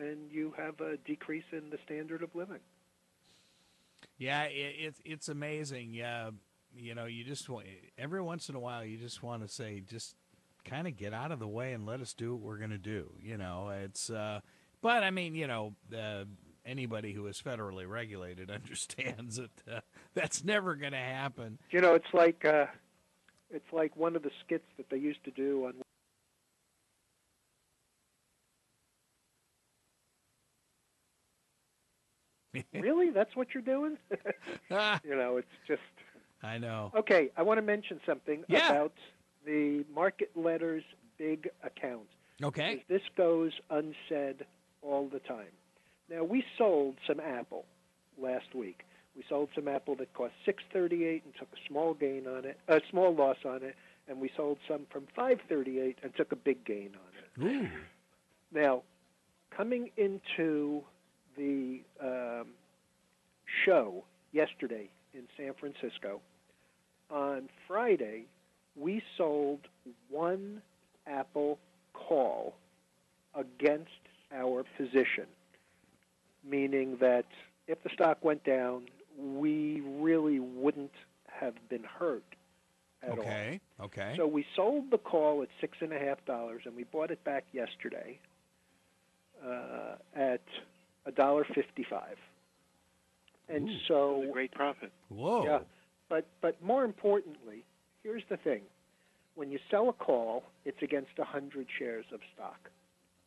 and you have a decrease in the standard of living. Yeah, it's amazing. Yeah, you just want, every once in a while you just want to say, just kind of get out of the way and let us do what we're going to do. It's but I mean, anybody who is federally regulated understands that that's never going to happen. It's like one of the skits that they used to do on. Really? That's what you're doing? It's just. I know. Okay, I want to mention something Yeah. about the market letters big account. Okay. Because this goes unsaid all the time. Now, we sold some Apple last week. We sold some Apple that cost $6.38 and took a small gain on it, a small loss on it, and we sold some from $5.38 and took a big gain on it. Ooh. Now, coming into the show yesterday in San Francisco, on Friday, we sold one Apple call against our position, meaning that if the stock went down, we really wouldn't have been hurt at all. Okay. So we sold the call at $6.50, and we bought it back yesterday at $1.55. And Ooh, so that's a great profit. Whoa. Yeah, but more importantly, here's the thing: when you sell a call, it's against 100 shares of stock.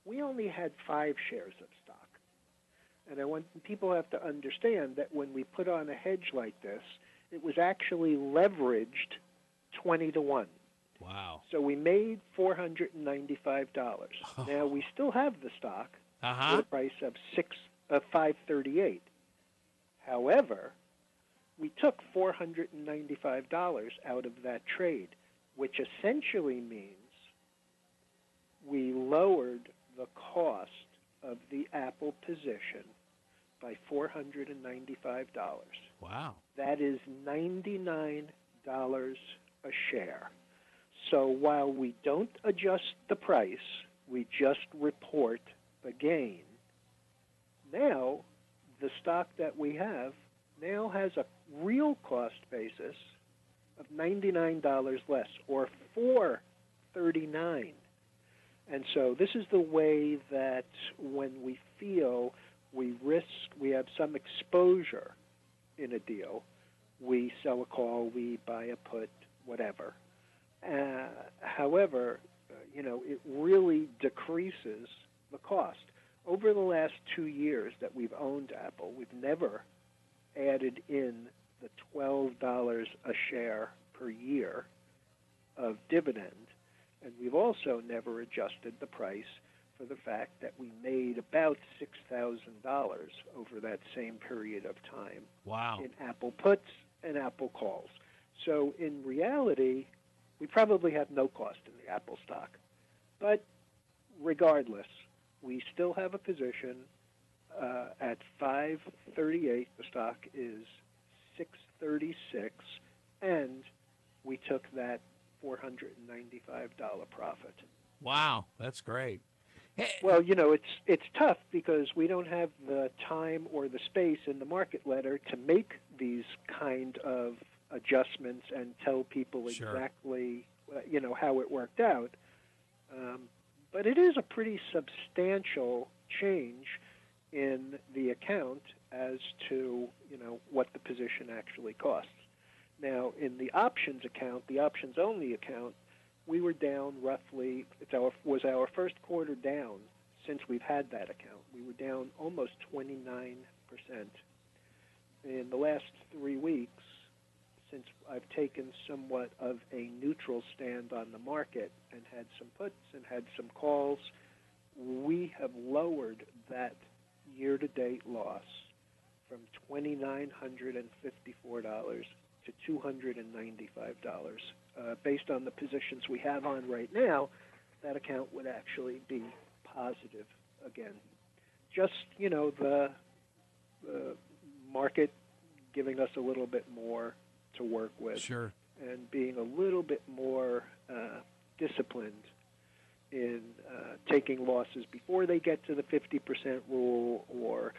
We only had 5 shares of stock. And I want people have to understand that when we put on a hedge like this, it was actually leveraged 20 to 1. Wow. So we made $495. Now we still have the stock at a price of $5.38. However, we took $495 out of that trade, which essentially means we lowered the cost of the Apple position by $495. Wow. That is $99 a share. So while we don't adjust the price, we just report the gain. Now, the stock that we have now has a real cost basis of $99 less, or $4.39. And so this is the way that when we feel we have some exposure in a deal, we sell a call, we buy a put, whatever. However, it really decreases the cost. Over the last 2 years that we've owned Apple, we've never added in the $12 a share per year of dividend, and we've also never adjusted the price for the fact that we made about $6,000 over that same period of time. Wow. In Apple puts and Apple calls. So in reality, we probably have no cost in the Apple stock. But regardless, we still have a position at $5.38. The stock is $6.36, and we took that $495 profit. Wow, that's great. Hey. Well, it's tough because we don't have the time or the space in the market letter to make these kind of adjustments and tell people exactly, how it worked out. But it is a pretty substantial change in the account as to, what the position actually costs. Now, in the options account, the options-only account, we were down roughly, was our first quarter down since we've had that account. We were down almost 29%. In the last 3 weeks, since I've taken somewhat of a neutral stand on the market and had some puts and had some calls, we have lowered that year-to-date loss from $2,954 to $295. Based on the positions we have on right now, that account would actually be positive again. Just, the market giving us a little bit more to work with. Sure. And being a little bit more disciplined in taking losses before they get to the 50% rule, or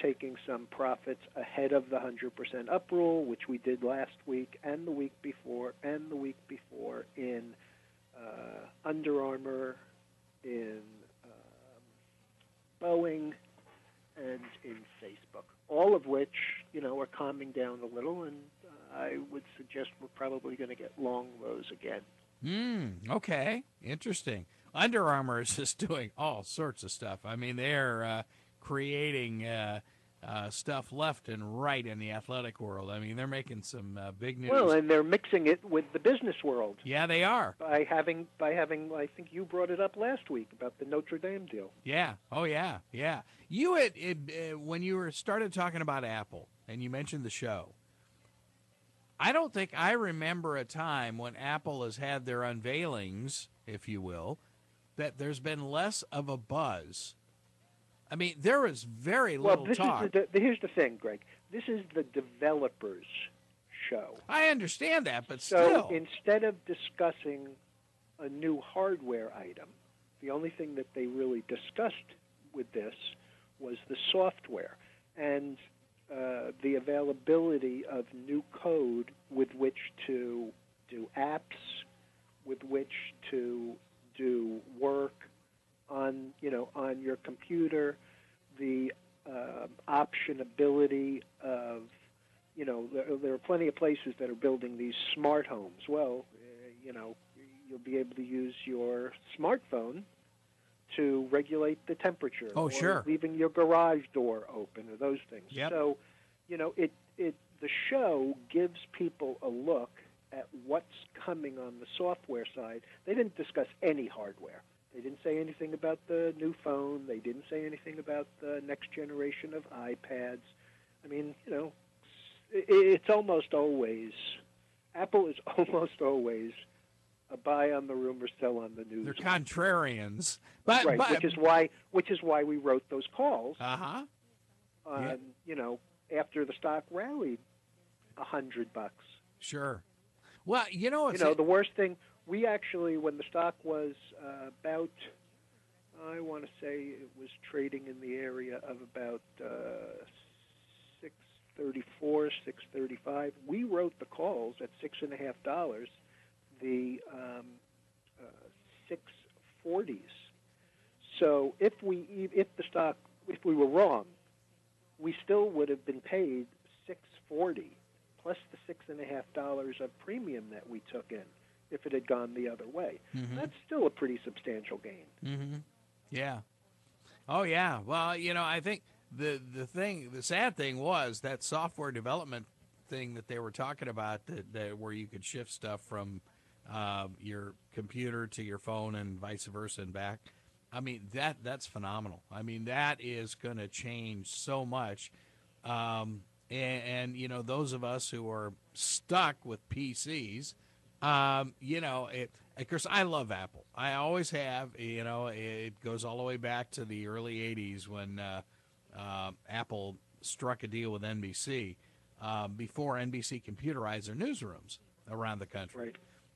taking some profits ahead of the 100% up rule, which we did last week and the week before in Under Armour, in Boeing, and in Facebook, all of which, are calming down a little, and I would suggest we're probably going to get long those again. Okay, interesting. Under Armour is just doing all sorts of stuff. I mean, they're creating stuff left and right in the athletic world. I mean, they're making some big news. Well, and they're mixing it with the business world. Yeah, they are. By having, I think you brought it up last week about the Notre Dame deal. Yeah. Oh, yeah. Yeah. You had when you started talking about Apple and you mentioned the show, I don't think I remember a time when Apple has had their unveilings, if you will, that there's been less of a buzz. I mean, there was very little talk. Here's the thing, Greg. This is the developers' show. I understand that, but so still. Instead of discussing a new hardware item, the only thing that they really discussed with this was the software and the availability of new code with which to do apps, with which to do work on your computer, the optionability of, there are plenty of places that are building these smart homes. Well, you'll be able to use your smartphone to regulate the temperature. Oh, or sure. Leaving your garage door open, or those things. Yep. So, the show gives people a look at what's coming on the software side. They didn't discuss any hardware. They didn't say anything about the new phone. They didn't say anything about the next generation of iPads. I mean, it's almost always, Apple is almost always a buy on the rumor, sell on the news. They're contrarians. Right, which is why we wrote those calls. Uh-huh. After the stock rallied $100. Sure. Well, the worst thing, we actually, when the stock was about, I want to say it was trading in the area of about $6.34, $6.35. We wrote the calls at $6.50, the 6.40s. So if we were wrong, we still would have been paid $6.40 plus the $6.50 of premium that we took in if it had gone the other way. Mm-hmm. That's still a pretty substantial gain. Mm-hmm. Yeah. Oh, yeah. Well, I think the sad thing was that software development thing that they were talking about, that where you could shift stuff from your computer to your phone and vice versa and back. I mean, that's phenomenal. I mean, that is going to change so much. And those of us who are stuck with PCs, of course, I love Apple. I always have. It goes all the way back to the early 80s when Apple struck a deal with NBC before NBC computerized their newsrooms around the country. Right.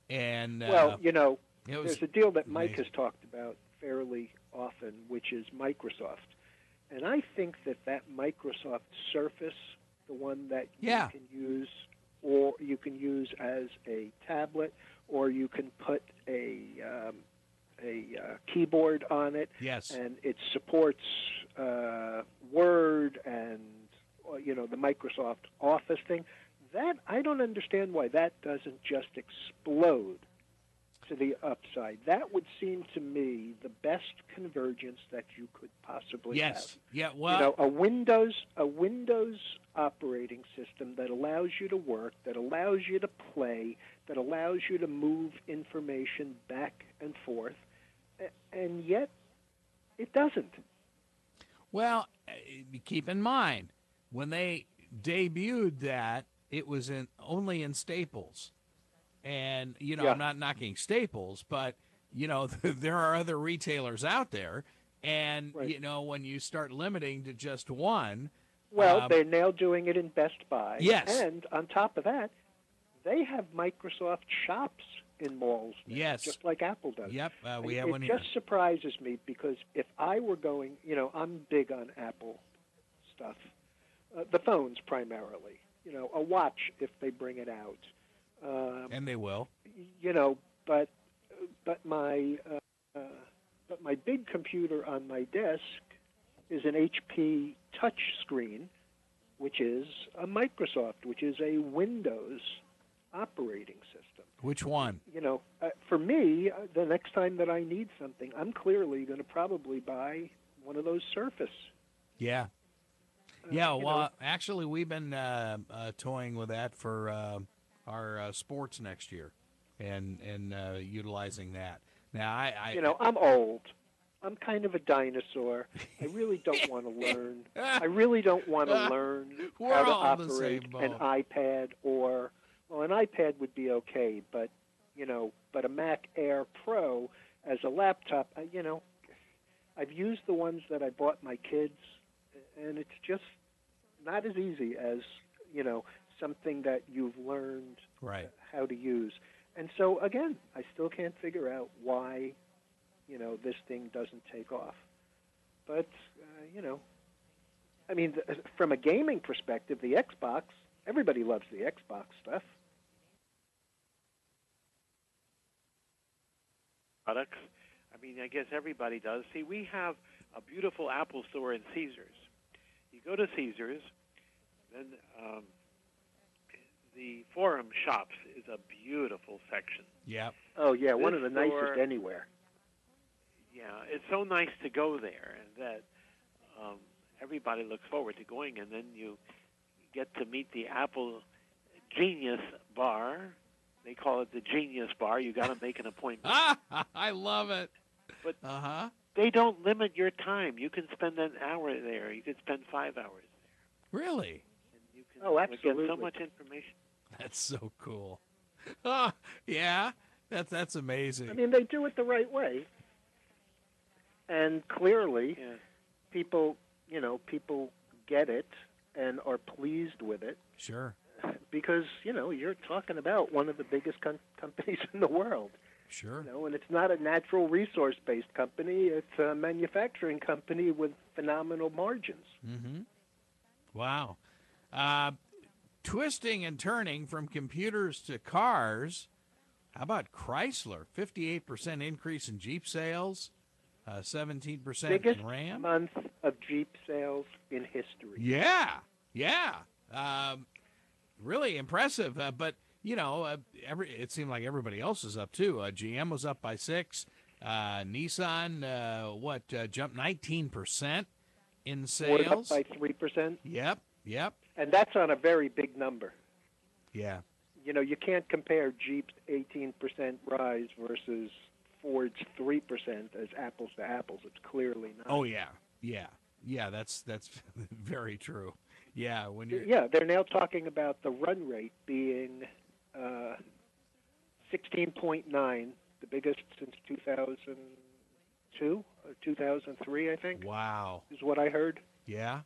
And there's a deal that Mike has talked about fairly often, which is Microsoft. And I think that Microsoft Surface, the one that you can use, or you can use as a tablet, or you can put a keyboard on it. Yes. And it supports Word and the Microsoft Office thing. That I don't understand why that doesn't just explode to the upside. That would seem to me the best convergence that you could possibly have. Yes. Yeah. Well, a Windows operating system that allows you to work, that allows you to play, that allows you to move information back and forth, and yet it doesn't. Well, keep in mind when they debuted that, it was only in Staples. And, I'm not knocking Staples, but, there are other retailers out there. And, right. When you start limiting to just one. Well, they're now doing it in Best Buy. Yes. And on top of that, they have Microsoft shops in malls now, Yes. just like Apple does. Yep, we have one It here. just surprises me because if I were going, I'm big on Apple stuff, the phones primarily, a watch if they bring it out. And they will. But my but my big computer on my desk is an HP touch screen, which is a Microsoft, which is a Windows operating system. Which one? For me, the next time that I need something, I'm clearly going to probably buy one of those Surface. Yeah. Actually, we've been toying with that for our sports next year, and utilizing that. Now, I'm old. I'm kind of a dinosaur. I really don't want to learn. I really don't want to learn how to operate an iPad an iPad would be okay, but a Mac Air Pro as a laptop, I've used the ones that I bought my kids, and it's just not as easy as, something that you've learned how to use. And so, again, I still can't figure out why, this thing doesn't take off. But, from a gaming perspective, the Xbox, everybody loves the Xbox stuff. Products. I guess everybody does. See, we have a beautiful Apple store in Caesars. You go to Caesars, then the Forum Shops is a beautiful section. Yeah. Oh, yeah, one of the nicest anywhere. Yeah, it's so nice to go there, and that everybody looks forward to going, and then you get to meet the Apple Genius Bar. They call it the Genius Bar. You got to make an appointment. I love it. But they don't limit your time. You can spend an hour there. You can spend 5 hours there. Really? And you can absolutely. get so much information. That's so cool. Yeah, that's amazing. They do it the right way. And clearly, people get it and are pleased with it. Sure. Because, you're talking about one of the biggest companies in the world. Sure. And it's not a natural resource-based company. It's a manufacturing company with phenomenal margins. Mm-hmm. Wow. Twisting and turning from computers to cars. How about Chrysler? 58% increase in Jeep sales, 17% Biggest in Ram. month of Jeep sales in history. Yeah. Really impressive. But it seemed like everybody else is up too. GM was up by 6. Nissan, jumped 19% in sales. Ford up by 3%. Yep. And that's on a very big number. Yeah. You can't compare Jeep's 18% rise versus Ford's 3% as apples to apples. It's clearly not. Oh yeah. That's very true. Yeah, they're now talking about the run rate being 16.9, the biggest since 2002 or 2003, I think. Wow. Is what I heard. Yeah.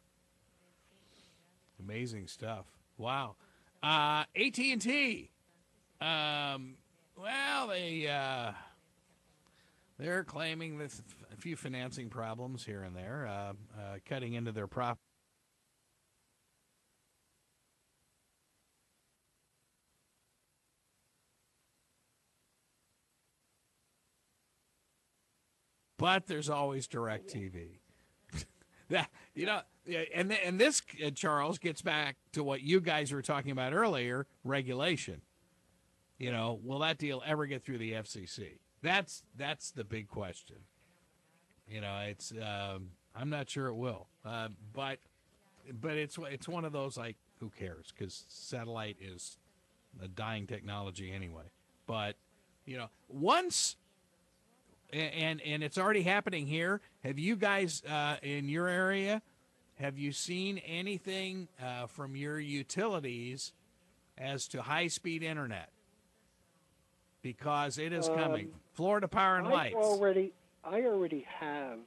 Amazing stuff. Wow. AT&T. They're claiming a few financing problems here and there, cutting into their profit. But there's always DirecTV. And this, Charles, gets back to what you guys were talking about earlier, regulation. Will that deal ever get through the FCC? That's the big question. It's I'm not sure it will. But it's one of those, like, who cares? Because satellite is a dying technology anyway. But once. And it's already happening here. Have you guys in your area, have you seen anything from your utilities as to high-speed internet? Because it is coming. Florida Power and Lights. I already have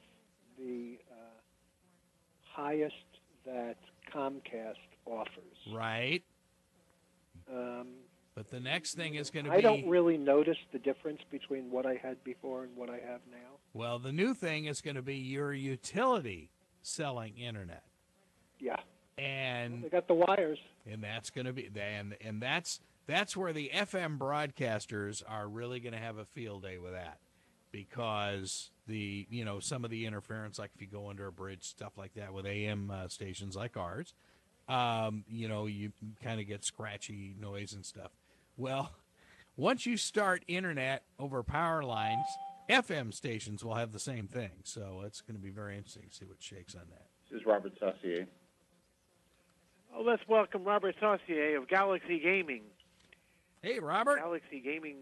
the highest that Comcast offers. Right. But the next thing is going to be... I don't really notice the difference between what I had before and what I have now. Well, the new thing is going to be your utility selling internet. Yeah. And they got the wires. And that's going to be... And that's where the FM broadcasters are really going to have a field day with that. Because some of the interference, like if you go under a bridge, stuff like that with AM stations like ours, you kind of get scratchy noise and stuff. Well, once you start internet over power lines, FM stations will have the same thing. So it's going to be very interesting to see what shakes on that. This is Robert Saucier. Oh, let's welcome Robert Saucier of Galaxy Gaming. Hey, Robert. Galaxy Gaming